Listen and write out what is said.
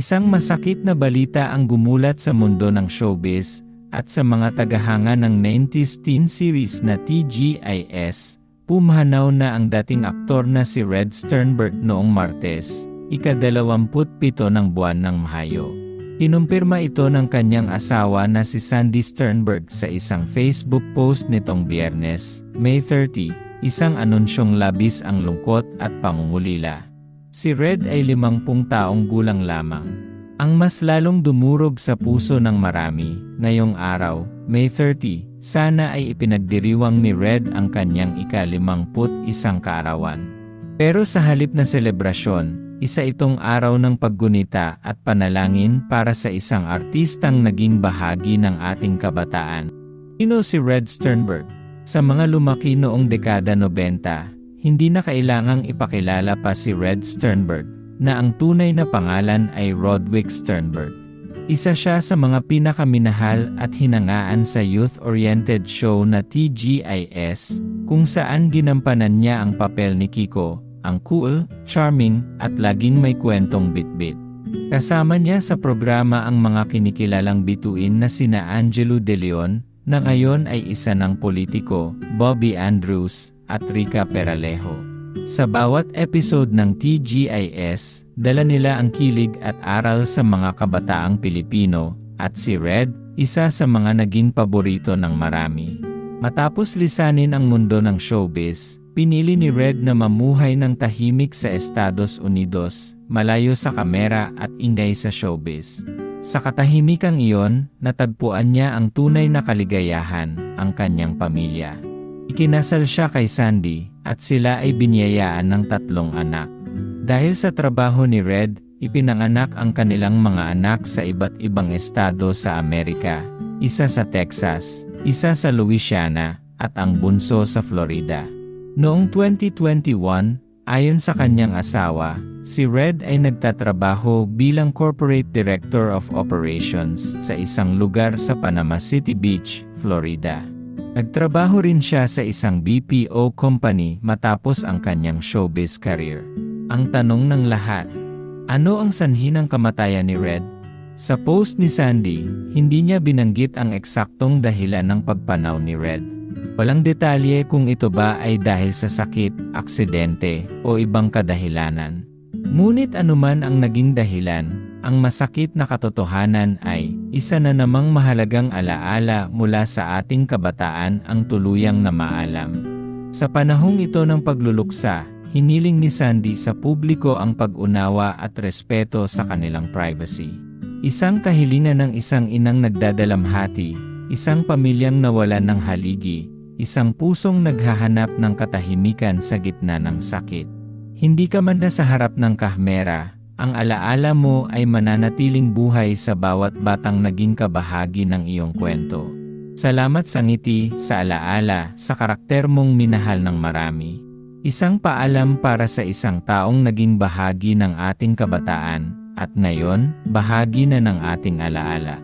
Isang masakit na balita ang gumulat sa mundo ng showbiz at sa mga tagahanga ng 90s teen series na TGIS. Pumanaw na ang dating aktor na si Red Sternberg noong Martes, ika-27 ng buwan ng Mayo. Kinumpirma ito ng kanyang asawa na si Sandy Sternberg sa isang Facebook post nitong Biyernes, May 30, isang anunsyong labis ang lungkot at pangungulila. Si Red ay 50 taong gulang lamang. Ang mas lalong dumurog sa puso ng marami, ngayong araw, May 30, sana ay ipinagdiriwang ni Red ang kanyang ika-51 kaarawan. Pero sa halip na selebrasyon, isa itong araw ng paggunita at panalangin para sa isang artistang naging bahagi ng ating kabataan. Sino si Red Sternberg? Sa mga lumaki noong dekada 90, hindi na kailangang ipakilala pa si Red Sternberg, na ang tunay na pangalan ay Roderick Sternberg. Isa siya sa mga pinakaminahal at hinangaan sa youth-oriented show na TGIS, kung saan ginampanan niya ang papel ni Kiko, ang cool, charming, at laging may kwentong bitbit. Kasama niya sa programa ang mga kinikilalang bituin na sina Angelo De Leon, na ngayon ay isa ng politiko, Bobby Andrews, at Rica Peralejo. Sa bawat episode ng TGIS, dala nila ang kilig at aral sa mga kabataang Pilipino, at si Red, isa sa mga naging paborito ng marami. Matapos lisanin ang mundo ng showbiz, pinili ni Red na mamuhay ng tahimik sa Estados Unidos, malayo sa kamera at ingay sa showbiz. Sa katahimikang iyon, natagpuan niya ang tunay na kaligayahan, ang kanyang pamilya. Ikinasal siya kay Sandy, at sila ay biniyayaan ng 3 anak. Dahil sa trabaho ni Red, ipinanganak ang kanilang mga anak sa iba't ibang estado sa Amerika, isa sa Texas, isa sa Louisiana, at ang bunso sa Florida. Noong 2021, ayon sa kanyang asawa, si Red ay nagtatrabaho bilang Corporate Director of Operations sa isang lugar sa Panama City Beach, Florida. Nagtrabaho rin siya sa isang BPO company matapos ang kanyang showbiz career. Ang tanong ng lahat, ano ang sanhi ng kamatayan ni Red? Sa post ni Sandy, hindi niya binanggit ang eksaktong dahilan ng pagpanaw ni Red. Walang detalye kung ito ba ay dahil sa sakit, aksidente, o ibang kadahilanan. Ngunit anuman ang naging dahilan, ang masakit na katotohanan ay, isa na namang mahalagang alaala mula sa ating kabataan ang tuluyang na maalam. Sa panahong ito ng pagluluksa, hiniling ni Sandy sa publiko ang pag-unawa at respeto sa kanilang privacy. Isang kahilingan ng isang inang nagdadalamhati, isang pamilyang nawalan ng haligi, isang pusong naghahanap ng katahimikan sa gitna ng sakit. Hindi ka man na sa harap ng kamera, ang alaala mo ay mananatiling buhay sa bawat batang naging kabahagi ng iyong kwento. Salamat sa ngiti, sa alaala, sa karakter mong minahal ng marami. Isang paalam para sa isang taong naging bahagi ng ating kabataan, at ngayon, bahagi na ng ating alaala.